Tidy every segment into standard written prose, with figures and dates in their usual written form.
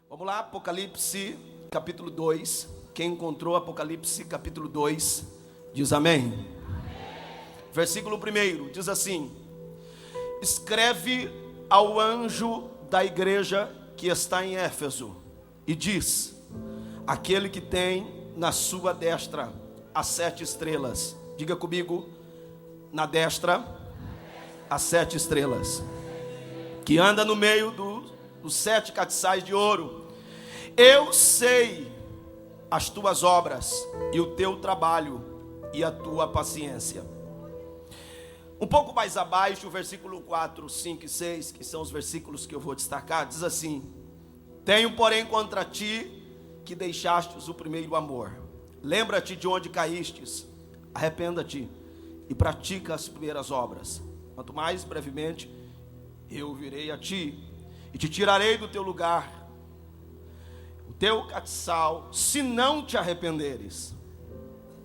Vamos lá, Apocalipse capítulo 2. Quem encontrou Apocalipse capítulo 2, diz amém. Amém. Versículo 1 diz assim: escreve ao anjo da igreja que está em Éfeso e diz: aquele que tem na sua destra as 7 estrelas. Diga comigo: na destra as 7 estrelas, que anda no meio dos 7 castiçais de ouro. Eu sei as tuas obras e o teu trabalho e a tua paciência. Um pouco mais abaixo, o versículo 4, 5 e 6, que são os versículos que eu vou destacar, diz assim: tenho porém contra ti que deixastes o primeiro amor. Lembra-te de onde caístes, arrependa-te e pratica as primeiras obras. Quanto mais brevemente eu virei a ti e te tirarei do teu lugar, o teu castiçal, se não te arrependeres.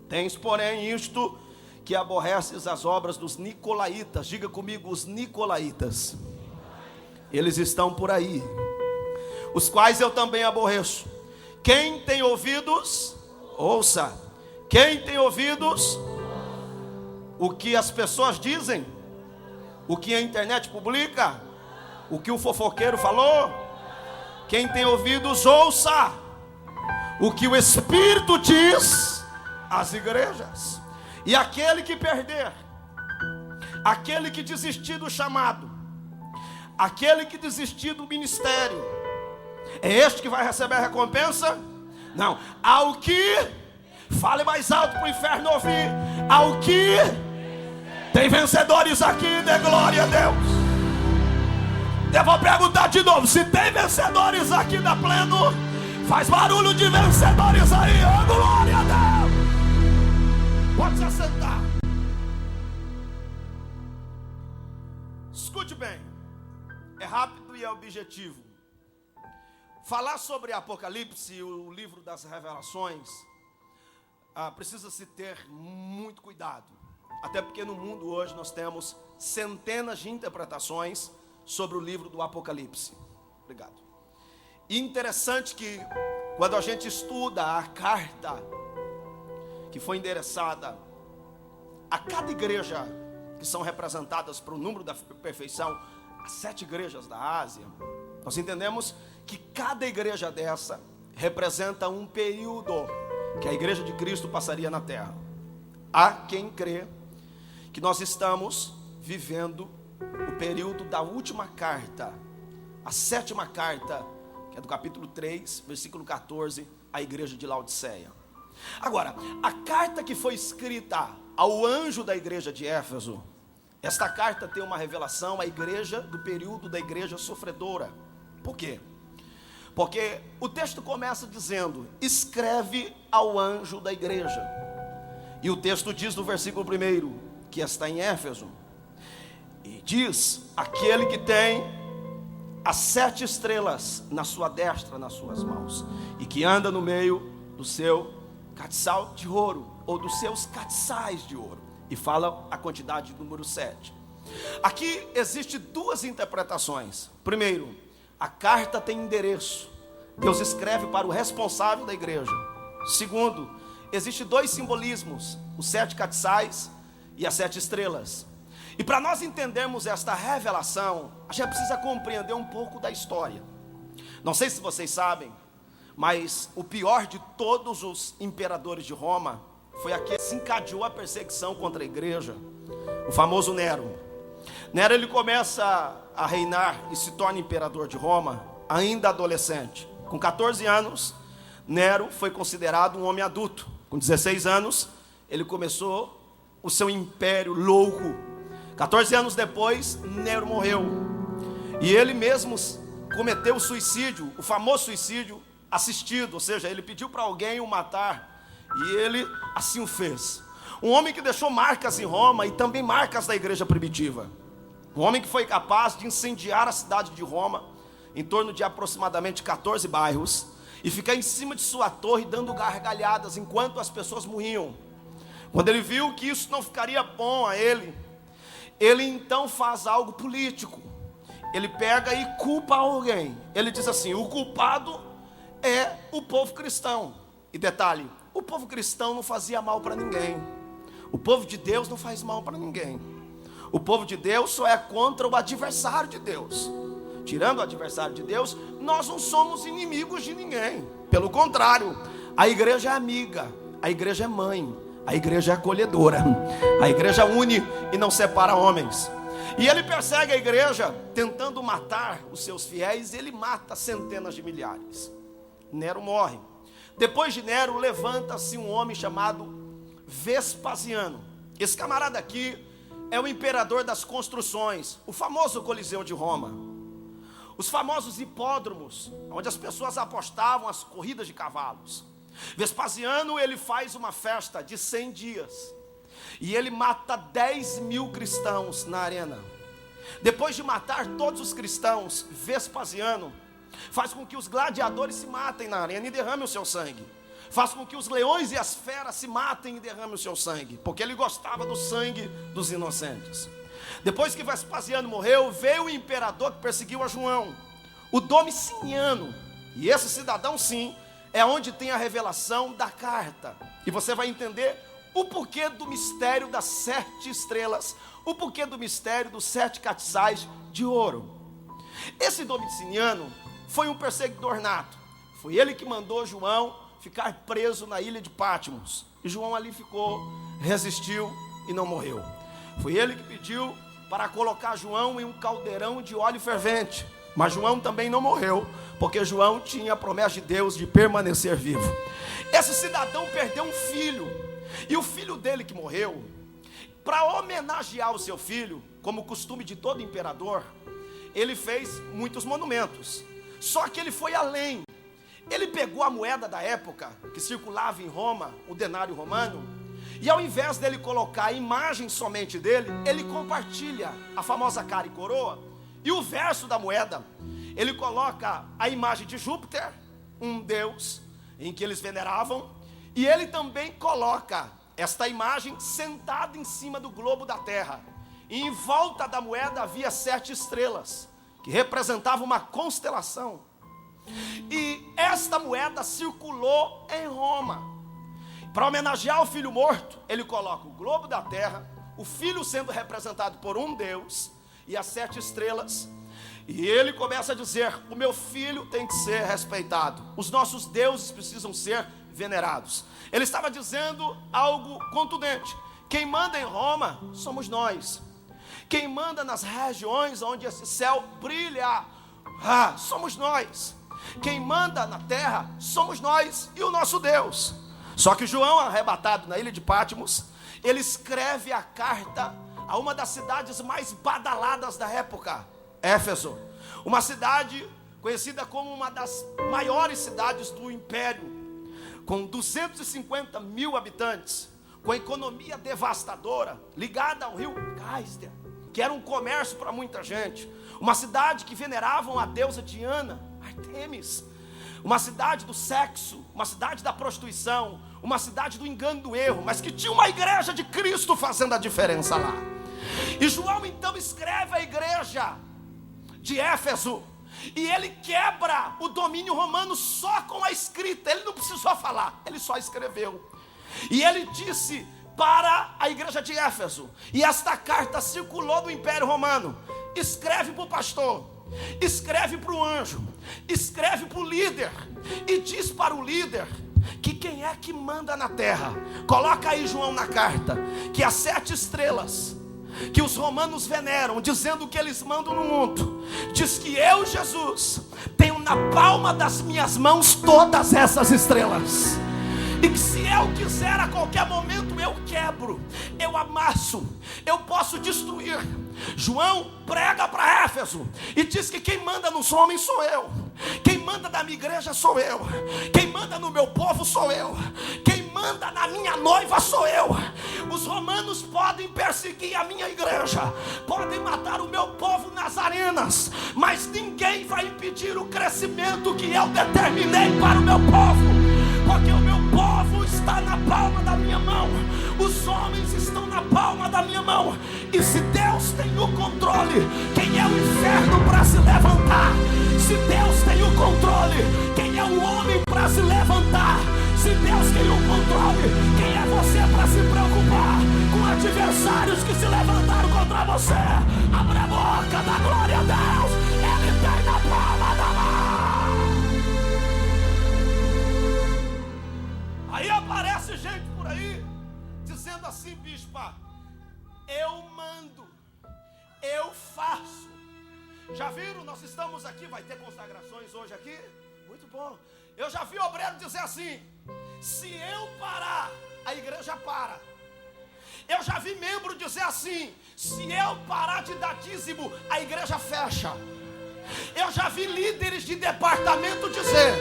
Tens porém isto, que aborreces as obras dos nicolaítas. Diga comigo: os nicolaítas. Eles estão por aí, os quais eu também aborreço. Quem tem ouvidos, ouça. Quem tem ouvidos, o que as pessoas dizem, o que a internet publica, o que o fofoqueiro falou. Quem tem ouvidos, ouça o que o Espírito diz às igrejas. E aquele que perder, aquele que desistir do chamado, aquele que desistir do ministério, é este que vai receber a recompensa? Não. Ao que, fale mais alto para o inferno ouvir, ao que tem vencedores aqui, dê glória a Deus. Eu vou perguntar de novo: se tem vencedores aqui da Pleno, faz barulho de vencedores aí, oh, glória a Deus. Pode se assentar. Escute bem, é rápido e é objetivo. Falar sobre Apocalipse, o livro das revelações, precisa-se ter muito cuidado. Até porque no mundo hoje nós temos centenas de interpretações sobre o livro do Apocalipse. Obrigado. E interessante que quando a gente estuda a carta que foi endereçada a cada igreja que são representadas para o número da perfeição, as 7 igrejas da Ásia, nós entendemos que cada igreja dessa representa um período que a igreja de Cristo passaria na terra. Há quem crê que nós estamos vivendo o período da última carta, a 7ª carta, que é do capítulo 3, versículo 14, à igreja de Laodiceia. Agora, a carta que foi escrita ao anjo da igreja de Éfeso, esta carta tem uma revelação à igreja do período da igreja sofredora. Por quê? Porque o texto começa dizendo: escreve ao anjo da igreja. E o texto diz no versículo 1, que está em Éfeso, e diz: aquele que tem as 7 estrelas na sua destra, nas suas mãos, e que anda no meio do seu castiçal de ouro, ou dos seus castiçais de ouro. E fala a quantidade de número 7. Aqui existe 2 interpretações. Primeiro, a carta tem endereço. Deus escreve para o responsável da igreja. Segundo, existe 2 simbolismos: os 7 castiçais e as 7 estrelas. E para nós entendermos esta revelação, a gente precisa compreender um pouco da história. Não sei se vocês sabem, mas o pior de todos os imperadores de Roma foi aquele que desencadeou a perseguição contra a igreja, o famoso Nero. Nero, ele começa a reinar e se torna imperador de Roma ainda adolescente. Com 14 anos, Nero foi considerado um homem adulto. Com 16 anos, ele começou o seu império louco. 14 anos depois, Nero morreu. E ele mesmo cometeu o suicídio, o famoso suicídio assistido. Ou seja, ele pediu para alguém o matar, e ele assim o fez. Um homem que deixou marcas em Roma e também marcas da igreja primitiva. Um homem que foi capaz de incendiar a cidade de Roma, em torno de aproximadamente 14 bairros, e ficar em cima de sua torre dando gargalhadas enquanto as pessoas morriam. Quando ele viu que isso não ficaria bom a ele, ele então faz algo político. Ele pega e culpa alguém. Ele diz assim: o culpado é o povo cristão. E detalhe, o povo cristão não fazia mal para ninguém. O povo de Deus não faz mal para ninguém. O povo de Deus só é contra o adversário de Deus. Tirando o adversário de Deus, nós não somos inimigos de ninguém. Pelo contrário, a igreja é amiga, a igreja é mãe, a igreja é acolhedora. A igreja une e não separa homens. E ele persegue a igreja tentando matar os seus fiéis. Ele mata centenas de milhares. Nero morre. Depois de Nero, levanta-se um homem chamado Vespasiano. Esse camarada aqui é o imperador das construções, o famoso Coliseu de Roma, os famosos hipódromos, onde as pessoas apostavam as corridas de cavalos. Vespasiano, ele faz uma festa de 100 dias, e ele mata 10.000 cristãos na arena. Depois de matar todos os cristãos, Vespasiano faz com que os gladiadores se matem na arena e derramem o seu sangue. Faz com que os leões e as feras se matem e derramem o seu sangue, porque ele gostava do sangue dos inocentes. Depois que Vespasiano morreu, veio o imperador que perseguiu a João, o Domiciano. E esse cidadão, sim, é onde tem a revelação da carta. E você vai entender o porquê do mistério das 7 estrelas, o porquê do mistério dos 7 castiçais de ouro. Esse Domiciano foi um perseguidor nato. Foi ele que mandou João ficar preso na ilha de Patmos. E João ali ficou, resistiu e não morreu. Foi ele que pediu para colocar João em um caldeirão de óleo fervente. Mas João também não morreu, porque João tinha a promessa de Deus de permanecer vivo. Esse cidadão perdeu um filho. E o filho dele que morreu, para homenagear o seu filho, como costume de todo imperador, ele fez muitos monumentos. Só que ele foi além. Ele pegou a moeda da época, que circulava em Roma, o denário romano, e ao invés dele colocar a imagem somente dele, ele compartilha a famosa cara e coroa, e o verso da moeda, ele coloca a imagem de Júpiter, um deus em que eles veneravam, e ele também coloca esta imagem sentada em cima do globo da terra, e em volta da moeda havia 7 estrelas, que representavam uma constelação. E esta moeda circulou em Roma. Para homenagear o filho morto, ele coloca o globo da terra, o filho sendo representado por um deus e as 7 estrelas. E ele começa a dizer: o meu filho tem que ser respeitado, os nossos deuses precisam ser venerados. Ele estava dizendo algo contundente: quem manda em Roma somos nós. Quem manda nas regiões onde esse céu brilha, somos nós. Quem manda na terra somos nós e o nosso Deus. Só que João, arrebatado na ilha de Patmos, ele escreve a carta a uma das cidades mais badaladas da época, Éfeso. Uma cidade conhecida como uma das maiores cidades do império, com 250.000 habitantes, com economia devastadora, ligada ao rio Cástor, que era um comércio para muita gente. Uma cidade que veneravam a deusa Diana, Artemis. Uma cidade do sexo, uma cidade da prostituição, uma cidade do engano, do erro, mas que tinha uma igreja de Cristo fazendo a diferença lá. E João então escreve a igreja de Éfeso, e ele quebra o domínio romano só com a escrita. Ele não precisou falar, ele só escreveu. E ele disse para a igreja de Éfeso, e esta carta circulou do Império Romano: escreve para o pastor, escreve para o anjo, escreve para o líder, e diz para o líder que quem é que manda na terra. Coloca aí, João, na carta, que as 7 estrelas que os romanos veneram, dizendo que eles mandam no mundo, diz que eu, Jesus, tenho na palma das minhas mãos todas essas estrelas, e que se eu quiser a qualquer momento eu quebro, eu amasso, eu posso destruir. João prega para Éfeso e diz que quem manda nos homens sou eu, quem manda na minha igreja sou eu, quem manda no meu povo sou eu, quem manda na minha noiva sou eu. Os romanos podem perseguir a minha igreja, podem matar o meu povo nas arenas, mas ninguém vai impedir o crescimento que eu determinei para o meu povo, porque o meu povo está na palma da minha mão, os homens estão na palma da minha mão. E se Deus tem o controle, quem é o inferno para se levantar? Se Deus tem o controle, quem é o o homem para se levantar? Se Deus tem o controle, quem é você para se preocupar com adversários que se levantaram contra você? Abre a boca, dá glória a Deus. Ele tem na palma da mão. Aí aparece gente por aí dizendo assim: bispa, eu mando, eu faço. Já viram? Nós estamos aqui, vai ter consagrações hoje aqui? Muito bom. Eu já vi obreiro dizer assim: se eu parar, a igreja para. Eu já vi membro dizer assim: se eu parar de dar dízimo, a igreja fecha. Eu já vi líderes de departamento dizer: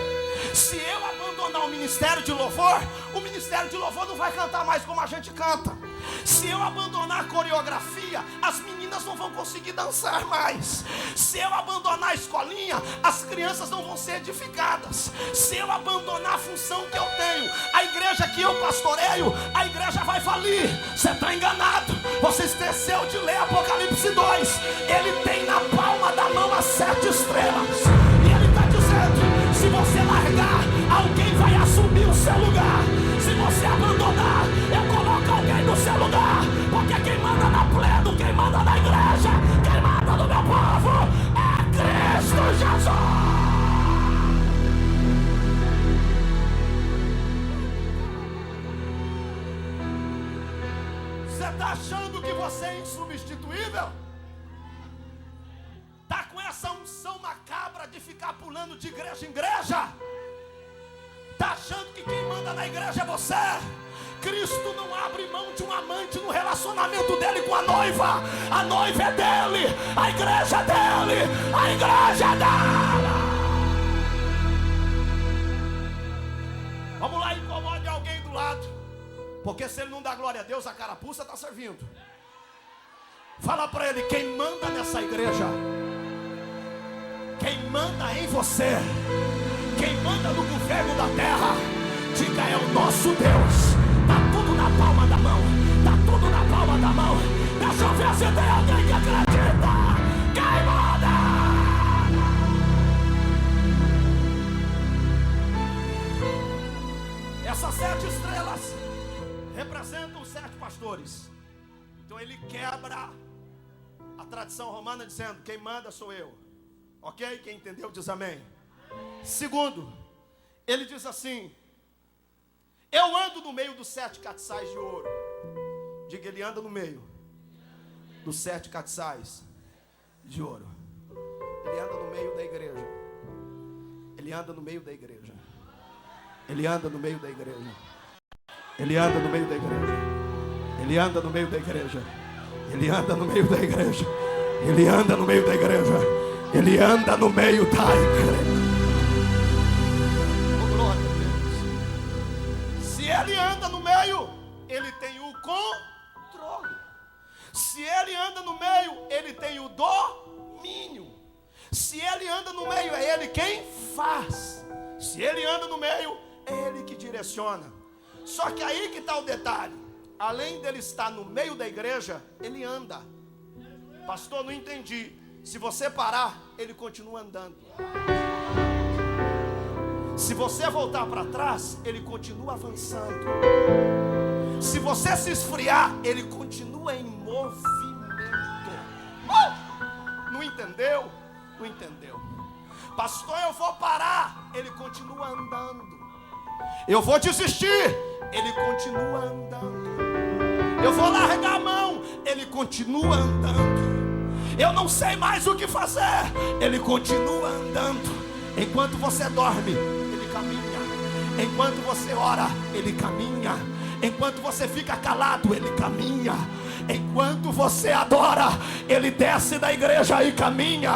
se eu abandonar o ministério de louvor, o ministério de louvor não vai cantar mais como a gente canta. Se eu abandonar a coreografia, as meninas não vão conseguir dançar mais. Se eu abandonar a escolinha, as crianças não vão ser edificadas. Se eu abandonar a função que eu tenho, a igreja que eu pastoreio, a igreja vai falir. Você está enganado. Você esqueceu de ler Apocalipse 2. Ele tem na palma da mão as 7 estrelas. E ele está dizendo: se você largar, alguém vai assumir o seu lugar. Se você abandonar, eu coloco alguém no seu lugar. Porque quem manda na pleno, quem manda na igreja, quem manda no meu povo é Cristo Jesus. Você está achando que você é insubstituível? Está com essa unção macabra de ficar pulando de igreja em igreja? Está achando que quem manda na igreja é você? Cristo não abre mão de um amante no relacionamento dele com a noiva. A noiva é dele, a igreja é dele, a igreja é dela. Vamos lá, incomode alguém do lado. Porque se ele não dá glória a Deus, a carapuça está servindo. Fala para ele: quem manda nessa igreja, quem manda em você, quem manda no governo da terra, diga: é o nosso Deus. Está tudo na palma da mão. Está tudo na palma da mão. Deixa eu ver se tem alguém que acredita. Quem manda? Essas 7 estrelas representam os 7 pastores. Então ele quebra a tradição romana dizendo: quem manda sou eu. Ok? Quem entendeu diz amém. Segundo, ele diz assim: eu ando no meio dos 7 castiçais de ouro. Diga: ele anda no meio dos 7 castiçais de ouro. Ele anda no meio da igreja. Ele anda no meio da igreja. Ele anda no meio da igreja. Ele anda no meio da igreja. Ele anda no meio da igreja. Ele anda no meio da igreja. Ele anda no meio da igreja. Ele anda no meio da igreja. Ele anda no meio, ele tem o controle. Se ele anda no meio, ele tem o domínio. Se ele anda no meio, é ele quem faz. Se ele anda no meio, é ele que direciona. Só que aí que está o detalhe: além dele estar no meio da igreja, ele anda. Pastor, não entendi. Se você parar, ele continua andando. Se você voltar para trás, ele continua avançando. Se você se esfriar, ele continua em movimento. Não entendeu? Não entendeu. Pastor, eu vou parar, ele continua andando. Eu vou desistir, ele continua andando. Eu vou largar a mão, ele continua andando. Eu não sei mais o que fazer, ele continua andando. Enquanto você dorme, caminha. Enquanto você ora, ele caminha. Enquanto você fica calado, ele caminha. Enquanto você adora, ele desce da igreja e caminha.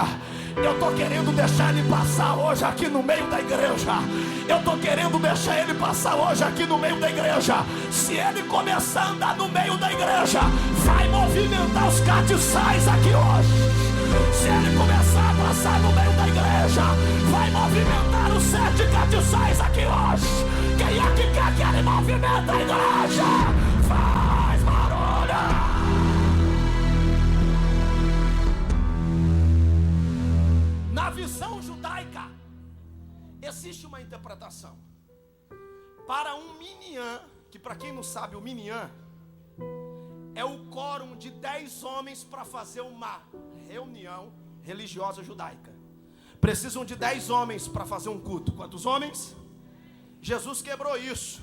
Eu estou querendo deixar ele passar hoje aqui no meio da igreja. Eu estou querendo deixar ele passar hoje aqui no meio da igreja. Se ele começar a andar no meio da igreja, vai movimentar os castiçais aqui hoje. Se ele começar a passar no meio da igreja, vai movimentar os 7 castiçais aqui hoje. Quem é que quer que ele movimente a igreja? Faz barulho! Na visão judaica, Existe uma interpretação. Para um minyan, que para quem não sabe, o minyan é o quórum de 10 homens para fazer uma reunião religiosa judaica. Precisam de 10 homens para fazer um culto. Quantos homens? Jesus quebrou isso.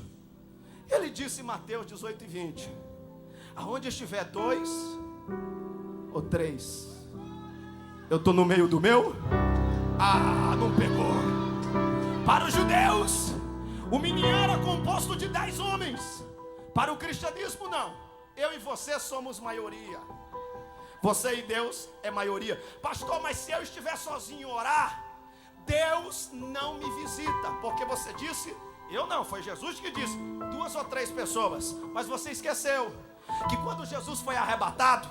Ele disse em Mateus 18:20: aonde estiver 2 ou 3, eu estou no meio do meu. Não pegou. Para os judeus, o minyan era composto de 10 homens. Para o cristianismo, não. Eu e você somos maioria. Você e Deus é maioria. Pastor, mas se eu estiver sozinho orar, Deus não me visita. Porque você disse, eu não, foi Jesus que disse, 2 ou 3 pessoas. Mas você esqueceu que quando Jesus foi arrebatado,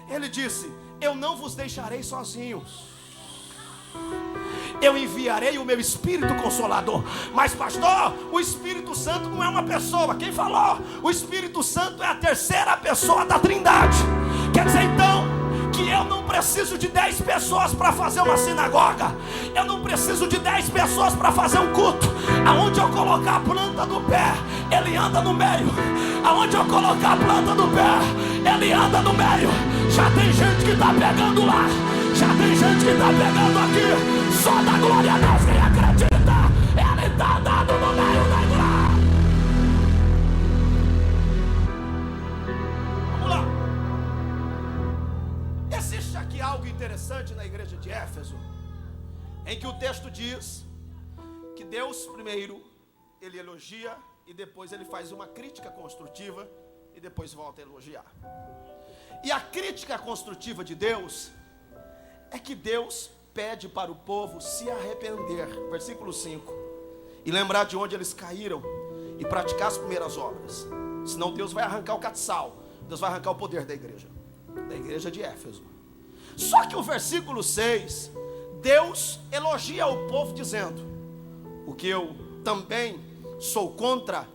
Ele disse, eu não vos deixarei sozinhos, eu enviarei o meu Espírito Consolador. Mas pastor, o Espírito Santo não é uma pessoa. Quem falou? O Espírito Santo é a terceira pessoa da Trindade. Quer dizer então que eu não preciso de 10 pessoas para fazer uma sinagoga. Eu não preciso de 10 pessoas para fazer um culto. Aonde eu colocar a planta do pé, Ele anda no meio. Aonde eu colocar a planta do pé, Ele anda no meio. Já tem gente que está pegando lá, já tem gente que está pegando aqui. Só da glória a Deus quem acredita. Ele está andando no meio da igreja. Vamos lá. Existe aqui algo interessante na igreja de Éfeso, em que o texto diz que Deus primeiro Ele elogia e depois Ele faz uma crítica construtiva e depois volta a elogiar. E a crítica construtiva de Deus é que Deus pede para o povo se arrepender, versículo 5, e lembrar de onde eles caíram e praticar as primeiras obras. Senão Deus vai arrancar o castiçal, Deus vai arrancar o poder da igreja de Éfeso. Só que o versículo 6, Deus elogia o povo dizendo, o que eu também sou contra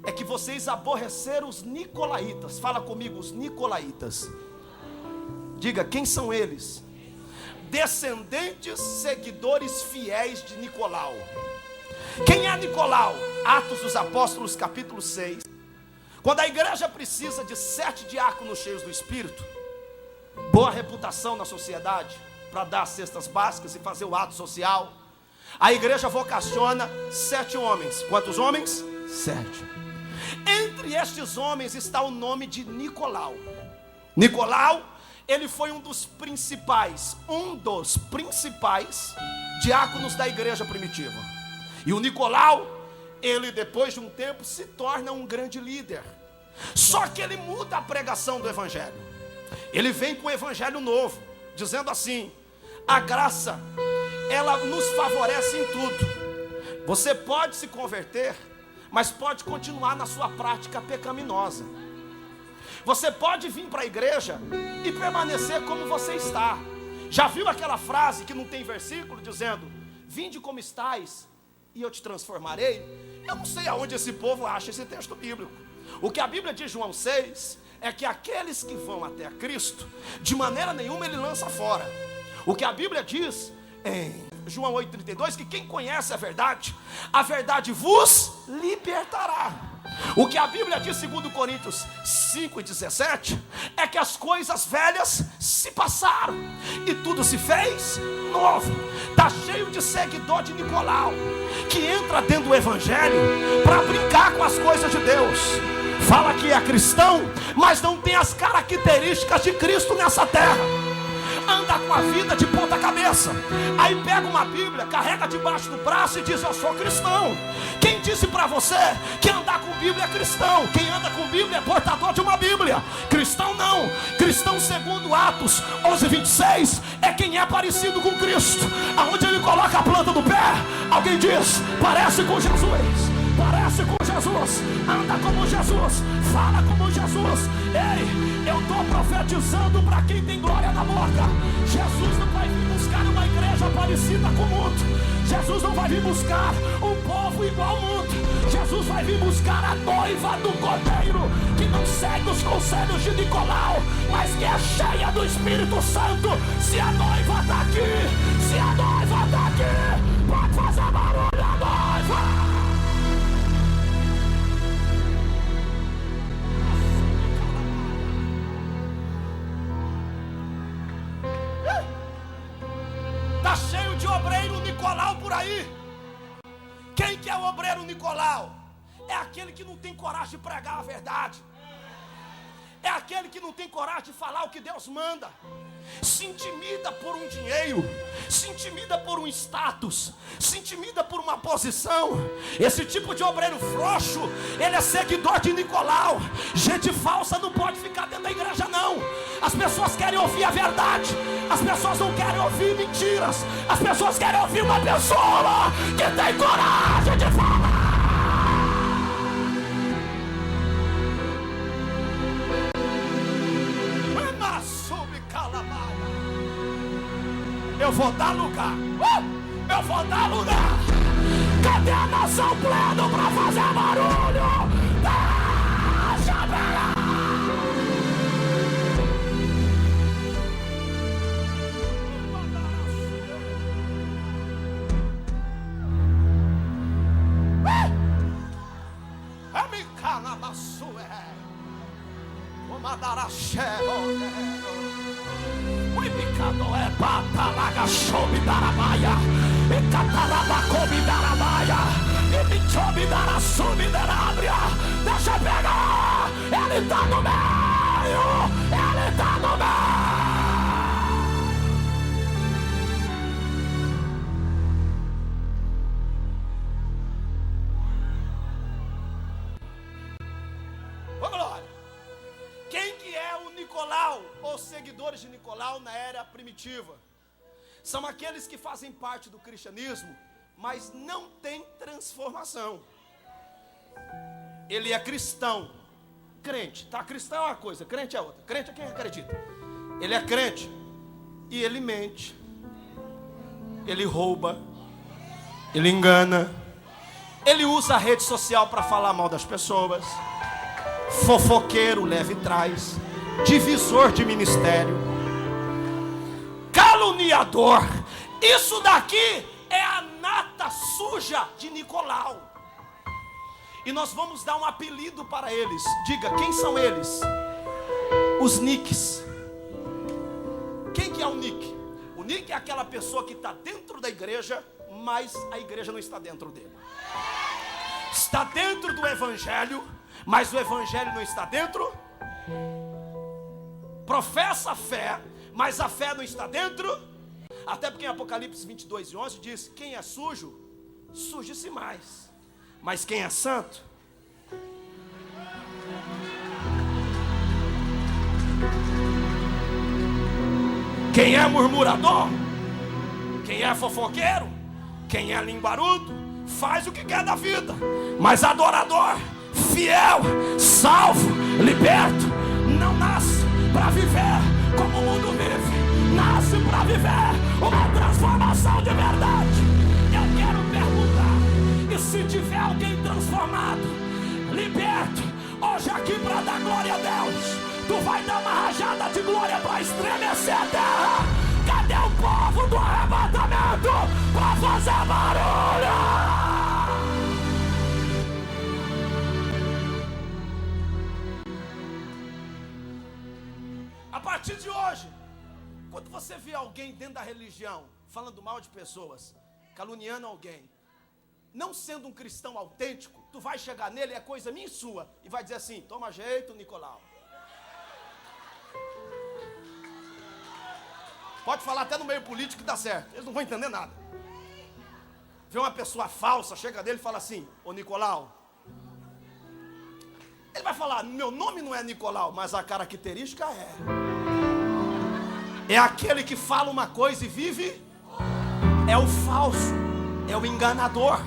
é que vocês aborreceram os nicolaítas. Fala comigo, os nicolaítas. Diga, quem são eles? Descendentes, seguidores fiéis de Nicolau. Quem é Nicolau? Atos dos Apóstolos, capítulo 6. Quando a igreja precisa de 7 diáconos cheios do Espírito, boa reputação na sociedade, para dar as cestas básicas e fazer o ato social, a igreja vocaciona 7 homens. Quantos homens? 7. Entre estes homens está o nome de Nicolau. Nicolau, ele foi um dos principais diáconos da igreja primitiva. E o Nicolau, ele depois de um tempo se torna um grande líder. Só que ele muda a pregação do evangelho. Ele vem com o evangelho novo, dizendo assim: a graça, ela nos favorece em tudo. Você pode se converter, mas pode continuar na sua prática pecaminosa. Você pode vir para a igreja e permanecer como você está. Já viu aquela frase que não tem versículo dizendo, vinde como estais e eu te transformarei? Eu não sei aonde esse povo acha esse texto bíblico. O que a Bíblia diz, João 6, é que aqueles que vão até a Cristo, de maneira nenhuma ele lança fora. O que a Bíblia diz em João 8,32, que quem conhece a verdade vos libertará. O que a Bíblia diz, segundo Coríntios 5,17, é que as coisas velhas se passaram e tudo se fez novo. Está cheio de seguidor de Nicolau, que entra dentro do evangelho para brincar com as coisas de Deus. Fala que é cristão, mas não tem as características de Cristo nessa terra. Anda com a vida de ponta cabeça. Aí pega uma Bíblia, carrega debaixo do braço e diz, eu sou cristão. Quem disse para você que andar com Bíblia é cristão? Quem anda com Bíblia é portador de uma Bíblia. Cristão não. Cristão, segundo Atos 11:26, é quem é parecido com Cristo. Aonde ele coloca a planta do pé, alguém diz, parece com Jesus. Parece com Jesus, anda como Jesus, fala como Jesus. Ei, eu estou profetizando para quem tem glória na boca. Jesus não vai vir buscar uma igreja parecida com o mundo. Jesus não vai vir buscar um povo igual ao mundo. Jesus vai vir buscar a noiva do Cordeiro, que não segue os conselhos de Nicolau, mas que é cheia do Espírito Santo. Se a noiva está aqui, se a noiva está aqui, pode fazer barulho. Está cheio de obreiro Nicolau por aí. Quem que é o obreiro Nicolau? É aquele que não tem coragem de pregar a verdade. É aquele que não tem coragem de falar o que Deus manda. Se intimida por um dinheiro, se intimida por um status, se intimida por uma posição. Esse tipo de obreiro frouxo, ele é seguidor de Nicolau. Gente falsa não pode ficar dentro da igreja, não. As pessoas querem ouvir a verdade, as pessoas não querem ouvir mentiras. As pessoas querem ouvir uma pessoa que tem coragem de falar. Eu vou dar lugar. Eu vou dar lugar. Cadê a nação plena pra fazer barulho? Deixa eu ver. É me cana maçué. Vou mandar a cheiro. É patalaga chobe darabaia, e cataraba come darabaia, e me chobe dara sumi darabria. Deixa eu pegar, ele tá no meio, ele tá no meio. Ô glória! Quem que é o Nicolau, ou seguidores de Nicolau na era primitiva? São aqueles que fazem parte do cristianismo, mas não tem transformação. Ele é cristão, crente, tá? Cristão é uma coisa, crente é outra. Crente é quem acredita. Ele é crente e ele mente, ele rouba, ele engana, ele usa a rede social para falar mal das pessoas. Fofoqueiro, leva e traz, divisor de ministério, caluniador. Isso daqui é a nata suja de Nicolau. E nós vamos dar um apelido para eles. Diga, quem são eles? Os nicks. Quem que é o nick? O nick é aquela pessoa que está dentro da igreja, mas a igreja não está dentro dele. Está dentro do evangelho, mas o evangelho não está dentro. Professa a fé, mas a fé não está dentro. Até porque em Apocalipse 22:11 diz: quem é sujo, suje-se mais, mas quem é santo, quem é murmurador, quem é fofoqueiro, quem é linguarudo, faz o que quer da vida. Mas adorador, fiel, salvo, liberto, não nasce para viver como o mundo vive, nasce para viver uma transformação de verdade. Eu quero perguntar, e se tiver alguém transformado, liberto, hoje aqui para dar glória a Deus, tu vai dar uma rajada de glória para estremecer a terra. Cadê o povo do arrebatamento para fazer barulho? A partir de hoje, quando você vê alguém dentro da religião falando mal de pessoas, caluniando alguém, não sendo um cristão autêntico, tu vai chegar nele, é coisa minha e sua, e vai dizer assim: toma jeito, Nicolau. Pode falar até no meio político que dá certo, eles não vão entender nada. Vê uma pessoa falsa, chega dele e fala assim: ô Nicolau. Ele vai falar: meu nome não é Nicolau, mas a característica é. É aquele que fala uma coisa e vive. É o falso, é o enganador.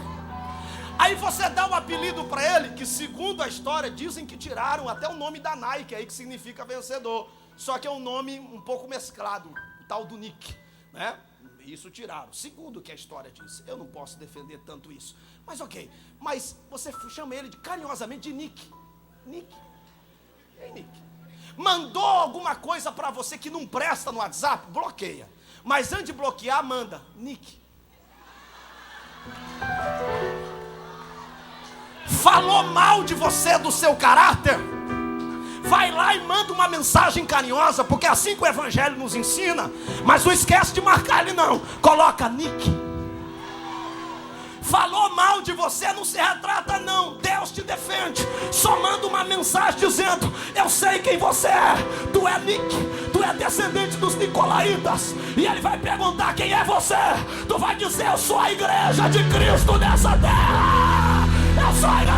Aí você dá um apelido para ele, que segundo a história, dizem que tiraram até o nome da Nike aí, que significa vencedor. Só que é um nome um pouco mesclado, o tal do Nick, né? Isso tiraram, segundo o que a história diz. Eu não posso defender tanto isso, mas ok. Mas você chama ele carinhosamente de Nick. Nick. Ei, Nick. Mandou alguma coisa para você que não presta no WhatsApp? Bloqueia. Mas antes de bloquear, manda Nick. Falou mal de você, do seu caráter? Vai lá e manda uma mensagem carinhosa, porque é assim que o evangelho nos ensina. Mas não esquece de marcar ele não. Coloca nick. Falou mal de você, não se retrata não. Deus te defende. Só manda uma mensagem dizendo: eu sei quem você é. Tu é Nick, tu é descendente dos Nicolaitas. E ele vai perguntar quem é você. Tu vai dizer: eu sou a igreja de Cristo nessa terra. Eu sou a igreja.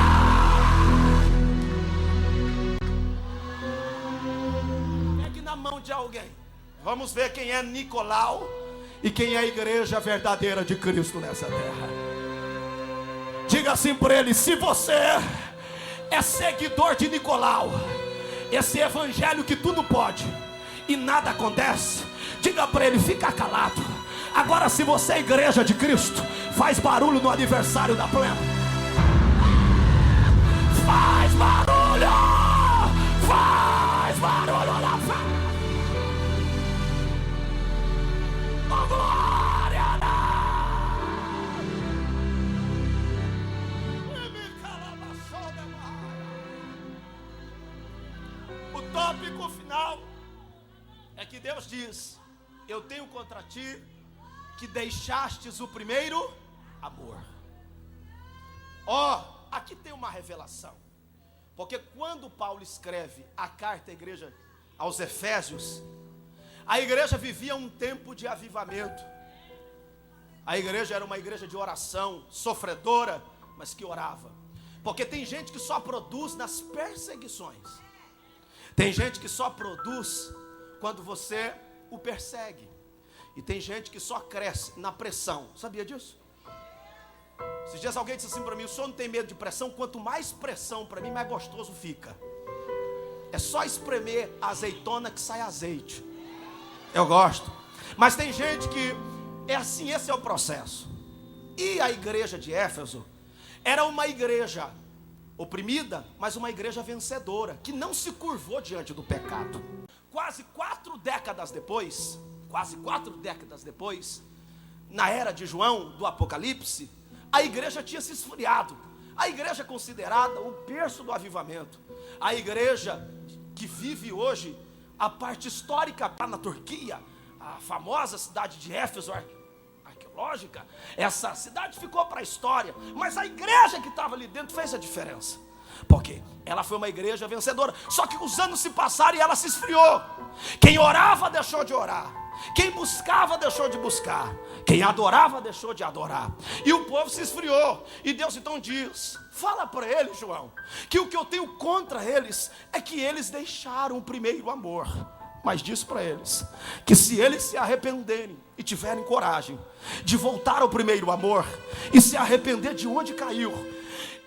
Pegue na mão de alguém. Vamos ver quem é Nicolau e quem é a igreja verdadeira de Cristo nessa terra. Diga assim para ele: se você é seguidor de Nicolau, esse evangelho que tudo pode e nada acontece, diga para ele: fica calado. Agora, se você é igreja de Cristo, faz barulho no aniversário da Plena. Faz barulho! Faz barulho na festa! Oh, glória a Deus! O tópico final é que Deus diz: eu tenho contra ti que deixastes o primeiro amor. Ó, aqui tem uma revelação. Porque quando Paulo escreve a carta à igreja aos Efésios, a igreja vivia um tempo de avivamento. A igreja era uma igreja de oração, sofredora, mas que orava. Porque tem gente que só produz nas perseguições. Tem gente que só produz quando você o persegue. E tem gente que só cresce na pressão. Sabia disso? Esses dias alguém disse assim para mim: o senhor não tem medo de pressão? Quanto mais pressão para mim, mais gostoso fica. É só espremer a azeitona que sai azeite. Eu gosto. Mas tem gente que é assim, esse é o processo. E a igreja de Éfeso era uma igreja oprimida, mas uma igreja vencedora, que não se curvou diante do pecado. Quase 4 décadas depois, na era de João, do Apocalipse, a igreja tinha se esfriado. A igreja é considerada o berço do avivamento. A igreja que vive hoje a parte histórica na Turquia, a famosa cidade de Éfeso, arqueológica, essa cidade ficou para a história, mas a igreja que estava ali dentro fez a diferença, porque ela foi uma igreja vencedora. Só que os anos se passaram e ela se esfriou. Quem orava deixou de orar, quem buscava deixou de buscar, quem adorava deixou de adorar, e o povo se esfriou. E Deus então diz: fala para eles, João, que o que eu tenho contra eles é que eles deixaram o primeiro amor. Mas diz para eles que se eles se arrependerem e tiverem coragem de voltar ao primeiro amor e se arrepender de onde caiu,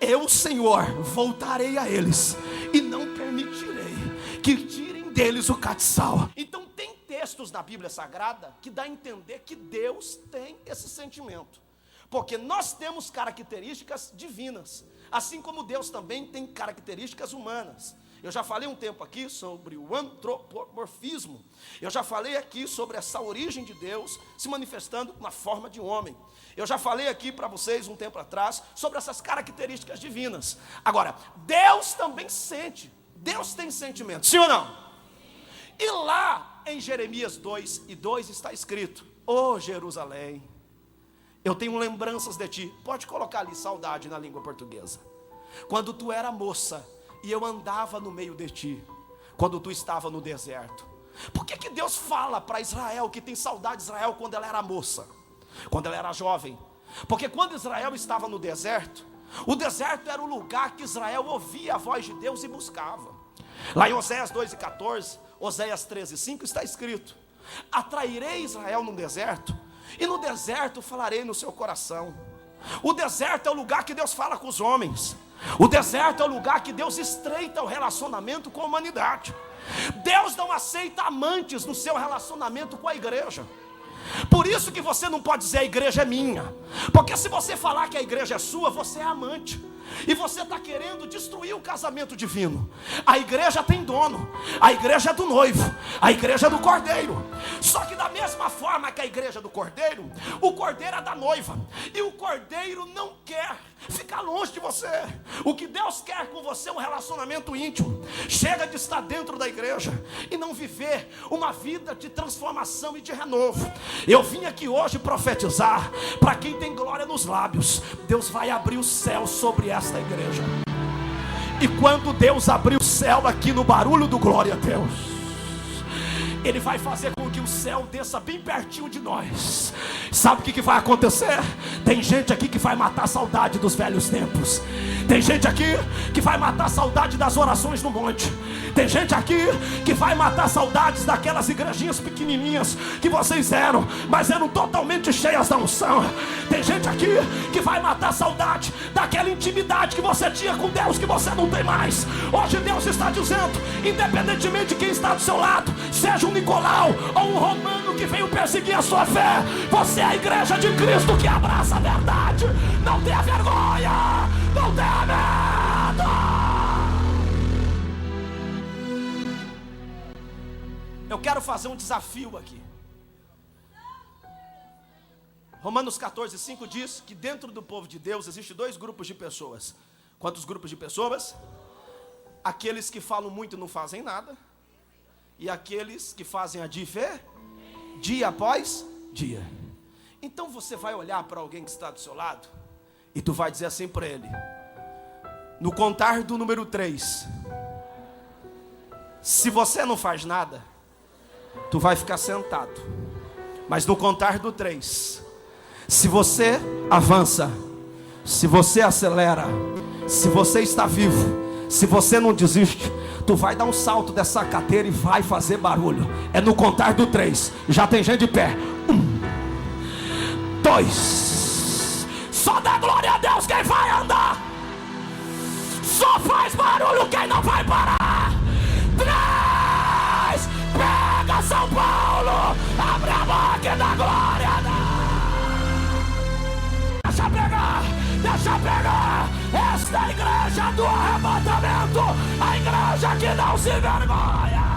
eu, Senhor, voltarei a eles e não permitirei que tirem deles o catiçal. Então tem textos na Bíblia Sagrada que dá a entender que Deus tem esse sentimento, porque nós temos características divinas, assim como Deus também tem características humanas. Eu já falei um tempo aqui sobre o antropomorfismo. Eu já falei aqui sobre essa origem de Deus se manifestando na forma de homem. Eu já falei aqui para vocês um tempo atrás sobre essas características divinas. Agora, Deus também sente. Deus tem sentimento, sim ou não? E lá em Jeremias 2:2 está escrito: ó Jerusalém, eu tenho lembranças de ti. Pode colocar ali saudade na língua portuguesa. Quando tu era moça e eu andava no meio de ti, quando tu estava no deserto. Por que Deus fala para Israel que tem saudade de Israel quando ela era moça, quando ela era jovem? Porque quando Israel estava no deserto, o deserto era o lugar que Israel ouvia a voz de Deus e buscava. Lá em Oséias 2:14, Oséias 13:5 está escrito: atrairei Israel no deserto, e no deserto falarei no seu coração. O deserto é o lugar que Deus fala com os homens. O deserto é o lugar que Deus estreita o relacionamento com a humanidade. Deus não aceita amantes no seu relacionamento com a igreja. Por isso que você não pode dizer: a igreja é minha, porque se você falar que a igreja é sua, você é amante, e você está querendo destruir o casamento divino. A igreja tem dono, a igreja é do noivo, a igreja é do cordeiro. Só que da mesma forma que a igreja é do cordeiro, o cordeiro é da noiva, e o cordeiro não quer ficar longe de você. O que Deus quer com você é um relacionamento íntimo. Chega de estar dentro da igreja e não viver uma vida de transformação e de renovo. Eu vim aqui hoje profetizar para quem tem glória nos lábios. Deus vai abrir o céu sobre esta igreja. E quando Deus abrir o céu aqui no barulho do glória a Deus, Ele vai fazer com que o céu desça bem pertinho de nós. Sabe o que vai acontecer? Tem gente aqui que vai matar a saudade dos velhos tempos. Tem gente aqui que vai matar a saudade das orações no monte. Tem gente aqui que vai matar saudades daquelas igrejinhas pequenininhas que vocês eram, mas eram totalmente cheias da unção. Tem gente aqui que vai matar saudade daquela intimidade que você tinha com Deus, que você não tem mais. Hoje Deus está dizendo, independentemente de quem está do seu lado, seja um Nicolau ou um romano que veio perseguir a sua fé, você é a igreja de Cristo que abraça a verdade. Não tenha vergonha, não tenha medo. Eu quero fazer um desafio aqui. Romanos 14:5 diz que dentro do povo de Deus existe 2 grupos de pessoas. Quantos grupos de pessoas? Aqueles que falam muito e não fazem nada, e aqueles que fazem a dia após dia. Então você vai olhar para alguém que está do seu lado e tu vai dizer assim para ele: no contar do número 3, se você não faz nada, tu vai ficar sentado. Mas no contar do 3, se você avança, se você acelera, se você está vivo, se você não desiste, tu vai dar um salto dessa cadeira e vai fazer barulho. É no contar do 3. Já tem gente de pé. 1, 2. Só dá glória a Deus quem vai andar. Só faz barulho quem não vai parar. 3. Pega São Paulo. Abre a boca e dá glória a Deus. Deixa pegar. Deixa pegar. Esta é a igreja do arrebatamento. A igreja que não se vergonha.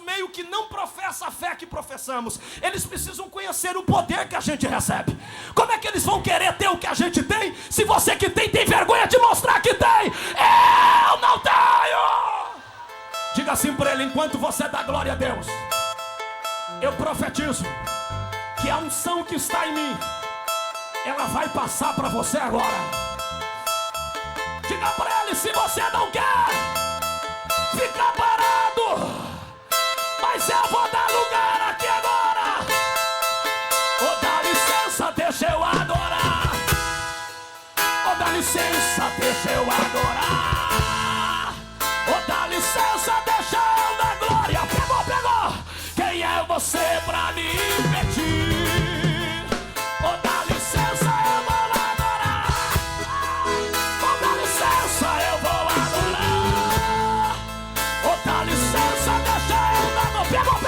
Meio que não professa a fé que professamos, eles precisam conhecer o poder que a gente recebe. Como é que eles vão querer ter o que a gente tem, se você que tem vergonha de mostrar que tem? Eu não tenho. Diga assim para ele: enquanto você dá glória a Deus, eu profetizo que a unção que está em mim, ela vai passar para você agora. Diga para ele: se você não quer ficar parado, mas eu vou dar lugar aqui agora. Oh, dá licença, deixa eu adorar. Oh, dá licença, deixa eu adorar. Oh, dá licença, deixa eu dar glória. Pegou. Quem é você pra me impedir? Oh, dá licença, eu vou adorar. Oh, dá licença, eu vou adorar. Oh, dá licença, deixa eu dar glória. Pegou.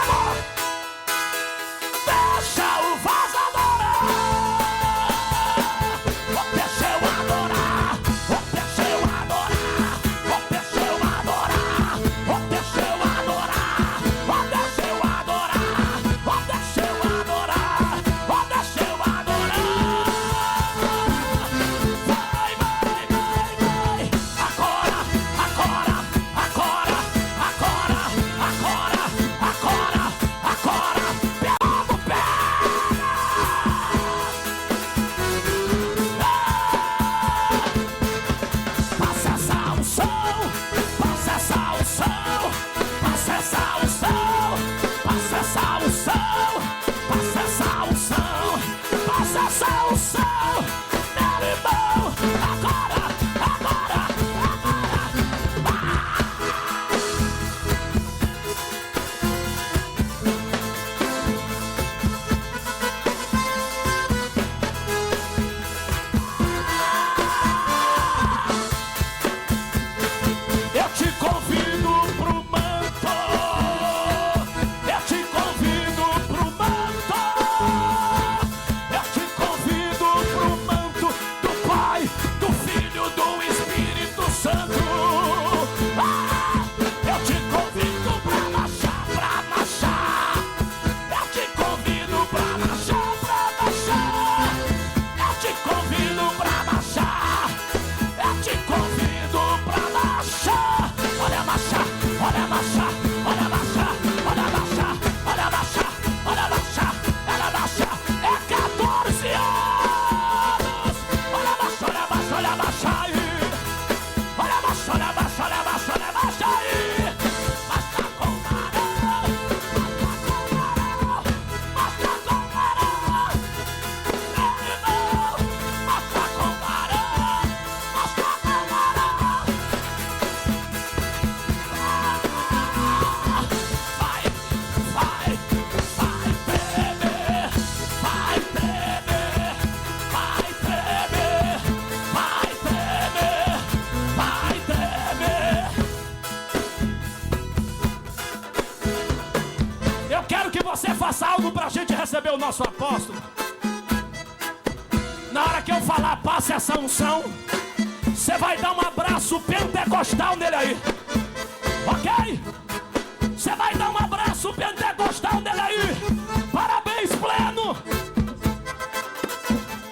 Deixa o vaso adorar. Oh, deixa eu adorar. Oh, deixa eu adorar. Oh, deixa eu adorar. Oh, deixa eu adorar. Oh, deixa eu adorar. Oh, deixa eu adorar. faça algo para a gente receber o nosso apóstolo. Na hora que eu falar, passe essa unção, você vai dar um abraço pentecostal nele aí, ok? Você vai dar um abraço pentecostal nele aí. Parabéns, pleno.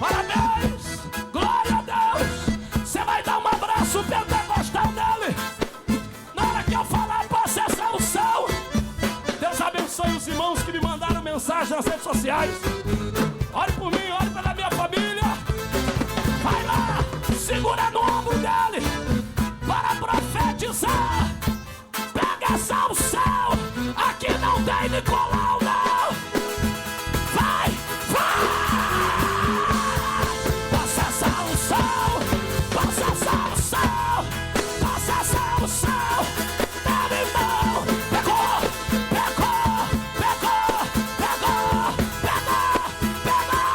Parabéns. Glória a Deus. Você vai dar um abraço pentecostal nele. Na hora que eu falar, passe essa unção. Deus abençoe os irmãos que me mandaram mensagem nas redes sociais. Ore por mim, ore pela minha família. Vai lá, segura no ombro dele para profetizar. Pega essa unção. Aqui não tem Nicolau, não. Vai, vai. Passa essa unção. Passa essa unção. Passa essa unção. Meu irmão. Pegou, pegou, pegou, pegou, pegou, pegou.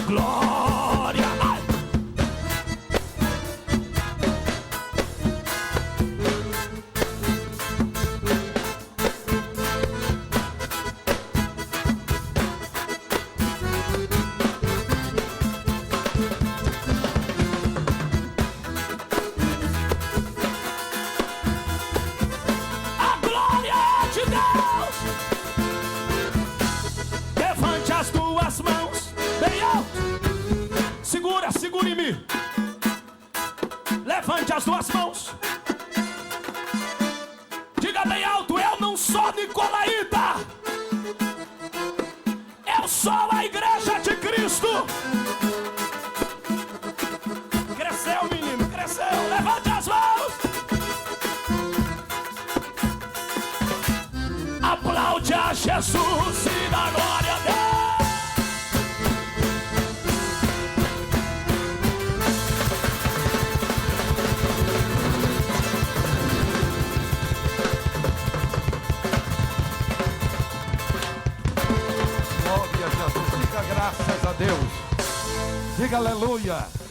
Glória! Ai. A glória de Deus! Levante as duas mãos bem alto. Segura, segura em mim. Levante as duas mãos. Diga bem alto: eu não sou nicolaíta. Eu sou a igreja de Cristo. Cresceu, menino, cresceu. Levante as mãos. Aplaude a Jesus e dá glória a Deus. Glória a Jesus, diga graças a Deus, diga aleluia.